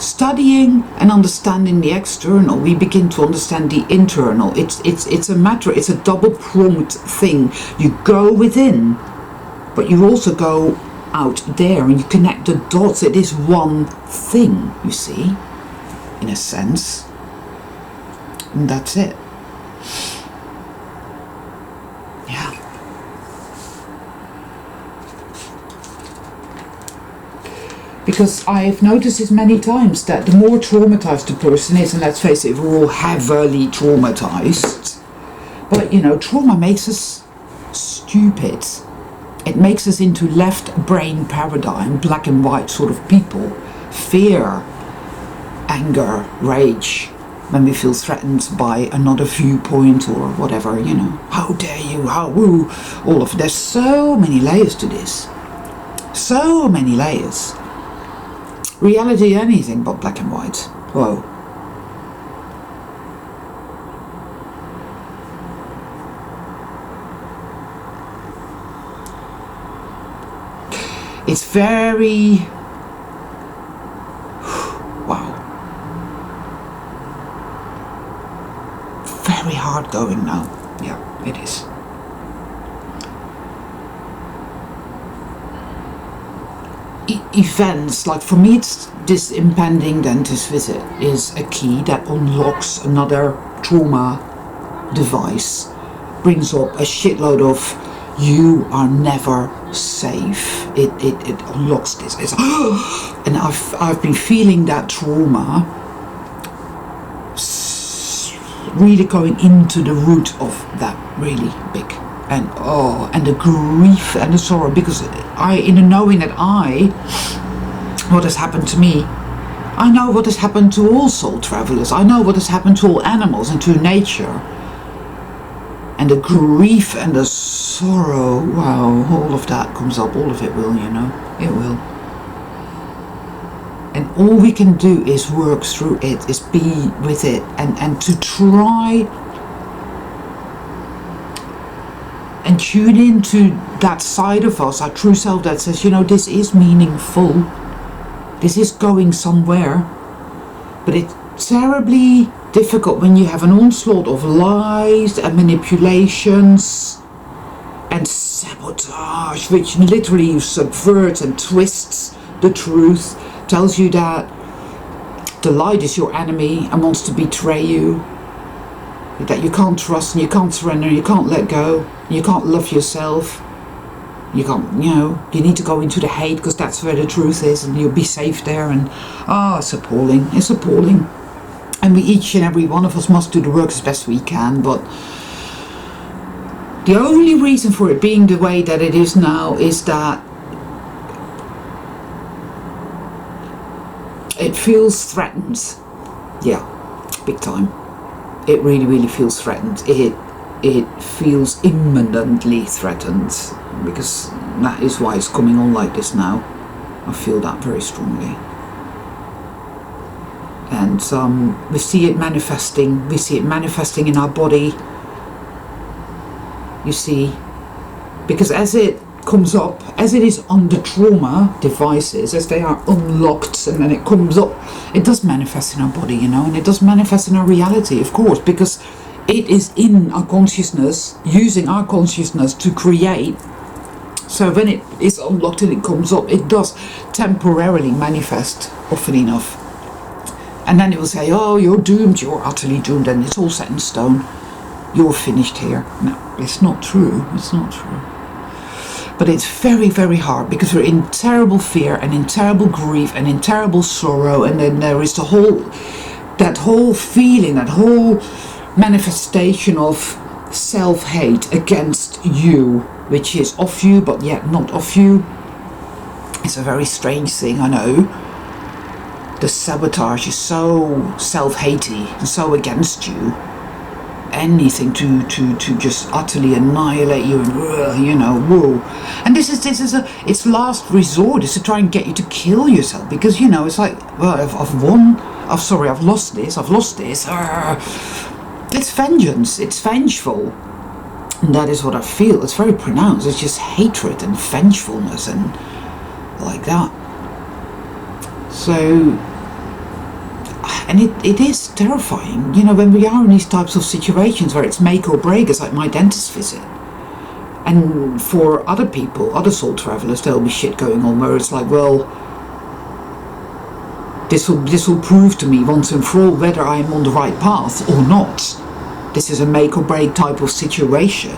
S1: studying and understanding the external, we begin to understand the internal. It's a matter, it's a double-pronged thing. You go within, but you also go out there and you connect the dots. It is one thing, you see, in a sense, and that's it. Yeah. Because I've noticed this many times that the more traumatized a person is, and let's face it, we're all heavily traumatized, but you know, trauma makes us stupid. It makes us into left brain paradigm, black and white sort of people. Fear, anger, rage, when we feel threatened by another viewpoint or whatever, you know. How dare you, how woo, all of, there's so many layers to this. So many layers. Reality, anything but black and white. Whoa. It's very, wow, very hard going now. Yeah, it is. Events, like for me, it's this impending dentist visit is a key that unlocks another trauma device, brings up a shitload of you are never safe. It unlocks this. It's, and I've been feeling that trauma really going into the root of that really big, and the grief and the sorrow, because in the knowing that what has happened to me, I know what has happened to all soul travelers. I know what has happened to all animals and to nature. And the grief and the sorrow, wow, all of that comes up. All of it will, it will. And all we can do is work through it, is be with it, and to try and tune into that side of us, our true self, that says, this is meaningful. This is going somewhere. But it's terribly difficult when you have an onslaught of lies and manipulations and sabotage, which literally subverts and twists the truth, tells you that the light is your enemy and wants to betray you, that you can't trust and you can't surrender and you can't let go, you can't love yourself, you can't, you need to go into the hate because that's where the truth is and you'll be safe there. And it's appalling. It's appalling. And we, each and every one of us, must do the work as best we can. But the only reason for it being the way that it is now is that it feels threatened. Yeah, big time. It really, really feels threatened. It feels imminently threatened, because that is why it's coming on like this now. I feel that very strongly. And we see it manifesting. We see it manifesting in our body. You see, because as it comes up, as it is on the trauma devices, as they are unlocked, and then it comes up, it does manifest in our body, and it does manifest in our reality, of course, because it is in our consciousness, using our consciousness to create. So when it is unlocked and it comes up, it does temporarily manifest, often enough. And then it will say, oh, you're doomed, you're utterly doomed, and it's all set in stone. You're finished here. No, it's not true. It's not true. But it's very, very hard, because we're in terrible fear and in terrible grief and in terrible sorrow. And then there is that whole feeling, that whole manifestation of self-hate against you, which is of you, but yet not of you. It's a very strange thing, I know. The sabotage is so self-hatey and so against you. Anything to just utterly annihilate you, and whoa. And this is its last resort is to try and get you to kill yourself, because it's like, well, I've lost this. It's vengeance. It's vengeful. And that is what I feel. It's very pronounced. It's just hatred and vengefulness and like that. So, and it is terrifying, when we are in these types of situations where it's make or break. It's like my dentist visit. And for other people, other soul travelers, there'll be shit going on where it's like, well, this will prove to me once and for all whether I am on the right path or not. This is a make or break type of situation.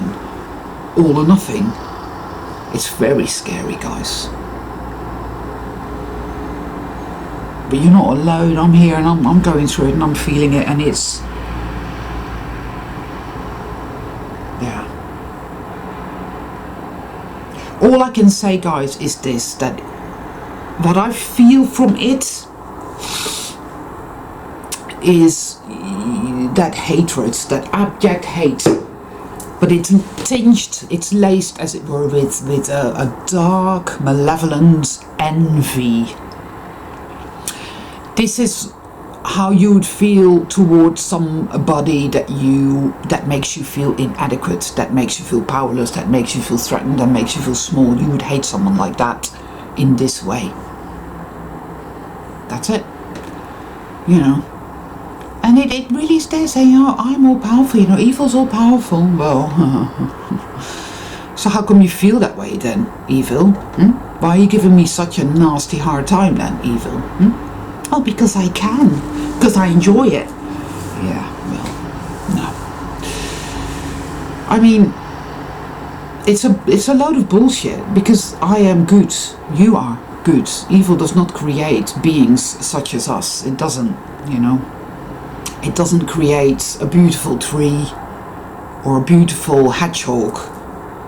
S1: All or nothing. It's very scary, guys. But you're not alone. I'm here and I'm going through it and I'm feeling it, and it's, yeah. All I can say, guys, is this, that what I feel from it is that hatred, that abject hate, but it's tinged, it's laced, as it were, with a dark, malevolent envy. This is how you would feel towards somebody that makes you feel inadequate, that makes you feel powerless, that makes you feel threatened, that makes you feel small. You would hate someone like that in this way. That's it. You know. And it really stays saying, oh, I'm all powerful, evil's all powerful. Well, so how come you feel that way then, evil? Why are you giving me such a nasty hard time then, evil? Oh, because I can. Because I enjoy it. Yeah, well, no. I mean, it's a load of bullshit, because I am good. You are good. Evil does not create beings such as us. It doesn't, It doesn't create a beautiful tree or a beautiful hedgehog.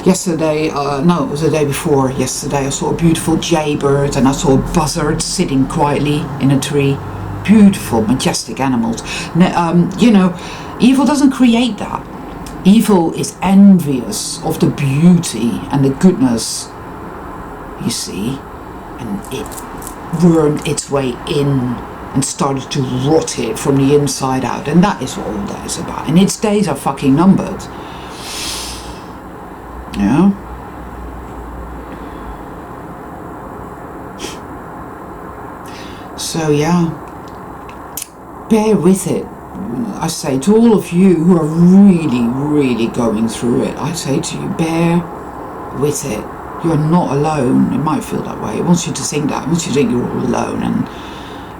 S1: Yesterday, no, it was the day before yesterday, I saw a beautiful jaybird and I saw a buzzard sitting quietly in a tree. Beautiful, majestic animals. Evil doesn't create that. Evil is envious of the beauty and the goodness, you see, and it wormed its way in and started to rot it from the inside out, and that is what all that is about, and its days are fucking numbered. Yeah. So yeah, bear with it. I say to all of you who are really, really going through it, I say to you, bear with it. You're not alone. It might feel that way. It wants you to think that. It wants you to think you're all alone, and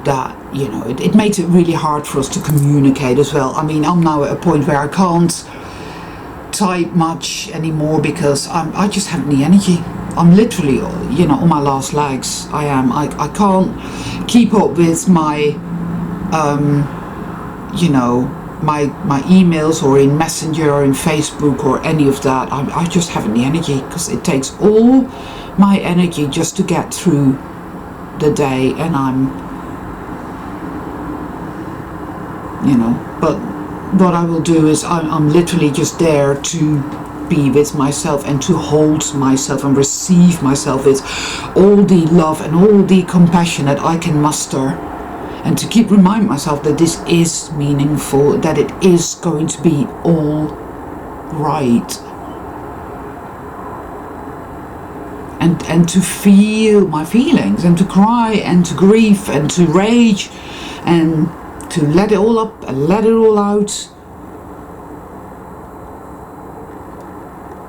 S1: that, it makes it really hard for us to communicate as well. I mean, I'm now at a point where I can't type much anymore because I just haven't the energy. I'm literally, on my last legs. I am. I can't keep up with my, my emails or in Messenger or in Facebook or any of that. I just haven't the energy, because it takes all my energy just to get through the day, and but what I will do is I'm literally just there to be with myself and to hold myself and receive myself with all the love and all the compassion that I can muster, and to keep reminding myself that this is meaningful, that it is going to be all right, and to feel my feelings, and to cry and to grieve and to rage and to let it all up and let it all out.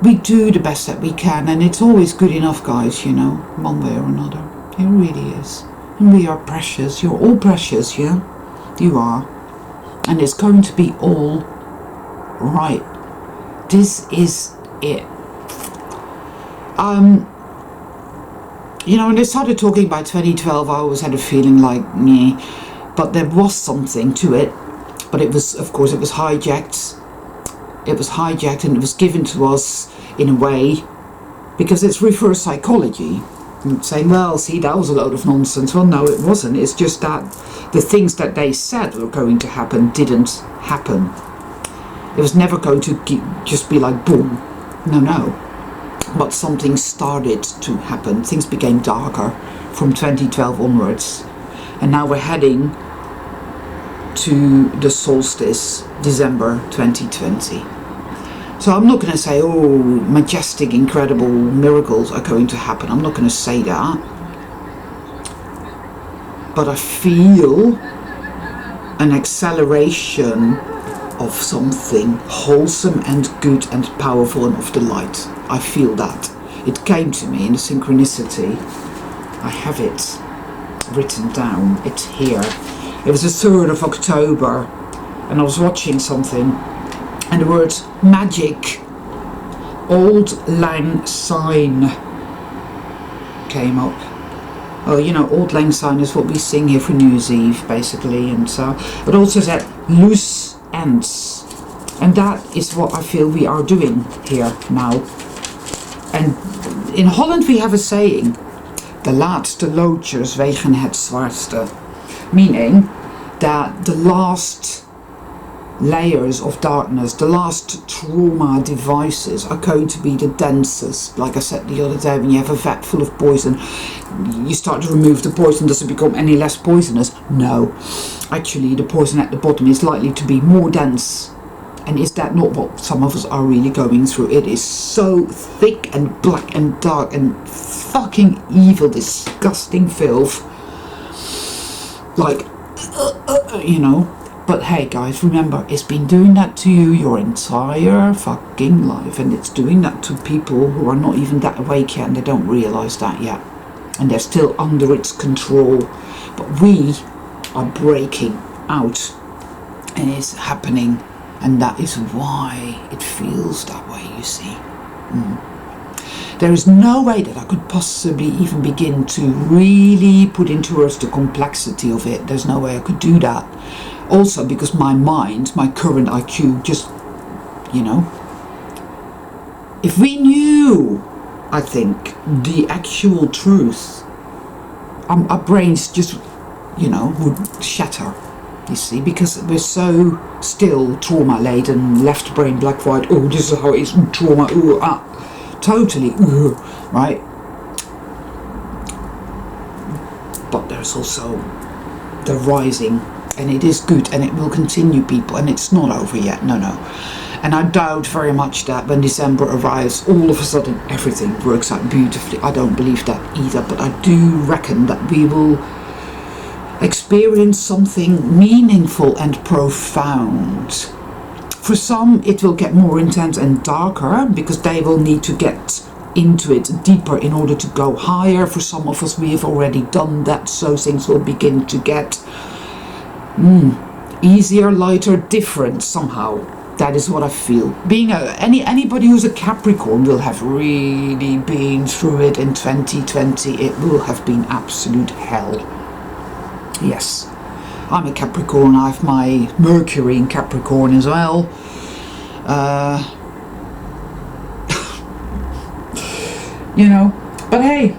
S1: We do the best that we can, and it's always good enough, guys, one way or another. It really is. And we are precious. You're all precious, yeah? You are. And it's going to be all right. This is it. When they started talking about 2012, I always had a feeling like, meh. But there was something to it. But it was, of course, it was hijacked. It was hijacked, and it was given to us in a way, because it's reverse psychology. And saying, well, see, that was a load of nonsense. Well, no, it wasn't. It's just that the things that they said were going to happen didn't happen. It was never going to just be like, boom. No. But something started to happen. Things became darker from 2012 onwards. And now we're heading to the solstice, December 2020. So I'm not going to say, oh, majestic, incredible miracles are going to happen. I'm not going to say that. But I feel an acceleration of something wholesome and good and powerful and of the light. I feel that. It came to me in a synchronicity. I have it written down. It's here. It was the 3rd of October, and I was watching something, and the words magic, Old Lang Syne came up. Oh, Old Lang Syne is what we sing here for New Year's Eve, basically, and so it also said loose ends, and that is what I feel we are doing here now. And in Holland we have a saying, de laatste loodjes wegen het zwaarste, meaning that the last layers of darkness, the last trauma devices are going to be the densest. Like I said the other day, when you have a vat full of poison, you start to remove the poison. Does it become any less poisonous? No. Actually, the poison at the bottom is likely to be more dense And is that not what some of us are really going through? It is so thick and black and dark and fucking evil, disgusting filth. Like, you know. But hey guys, remember, it's been doing that to you your entire fucking life. And it's doing that to people who are not even that awake yet and they don't realise that yet. And they're still under its control. But we are breaking out. And it's happening. And that is why it feels that way, you see. There is no way that I could possibly even begin to really put into words the complexity of it. There's no way I could do that. Also because my mind, my current IQ, just, you know. If we knew, I think, the actual truth, our brains just, you know, would shatter. You see, because we're so still trauma-laden, left brain, black, white, oh, this is how it is, trauma, totally, right? But there's also the rising, and it is good, and it will continue, people, and it's not over yet, no. And I doubt very much that when December arrives, all of a sudden everything works out beautifully. I don't believe that either, but I do reckon that we will experience something meaningful and profound. For some, it will get more intense and darker because they will need to get into it deeper in order to go higher. For some of us, we have already done that, so things will begin to get easier, lighter, different somehow. That is what I feel. Being anybody who's a Capricorn will have really been through it in 2020. It will have been absolute hell. Yes, I'm a Capricorn. I have my Mercury in Capricorn as well. You know, but hey,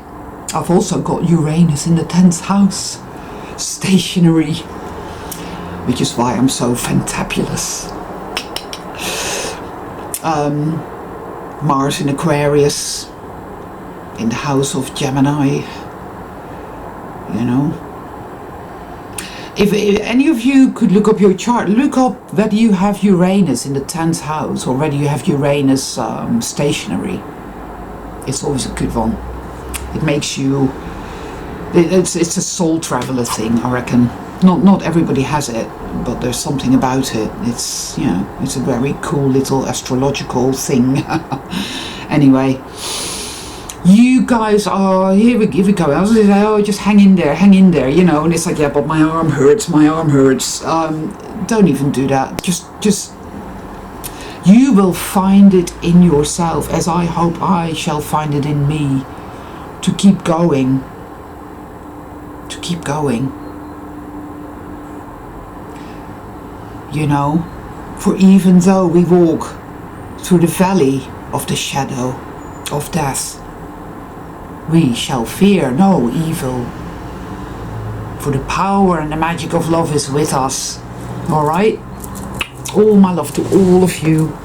S1: I've also got Uranus in the 10th house, stationary, which is why I'm so fantabulous. Mars in Aquarius, in the house of Gemini, you know. If any of you could look up your chart, look up whether you have Uranus in the 10th house or whether you have Uranus stationary. It's always a good one. It makes you, it's a soul traveler thing, I reckon. Not everybody has it, but there's something about it. It's, you know, it's a very cool little astrological thing. Anyway, you guys are, here we go. I was going to say, oh, just hang in there, you know. And it's like, yeah, but my arm hurts. Don't even do that. Just, you will find it in yourself, as I hope I shall find it in me, to keep going. You know, for even though we walk through the valley of the shadow of death, we shall fear no evil, for the power and the magic of love is with us. Alright? All my love to all of you.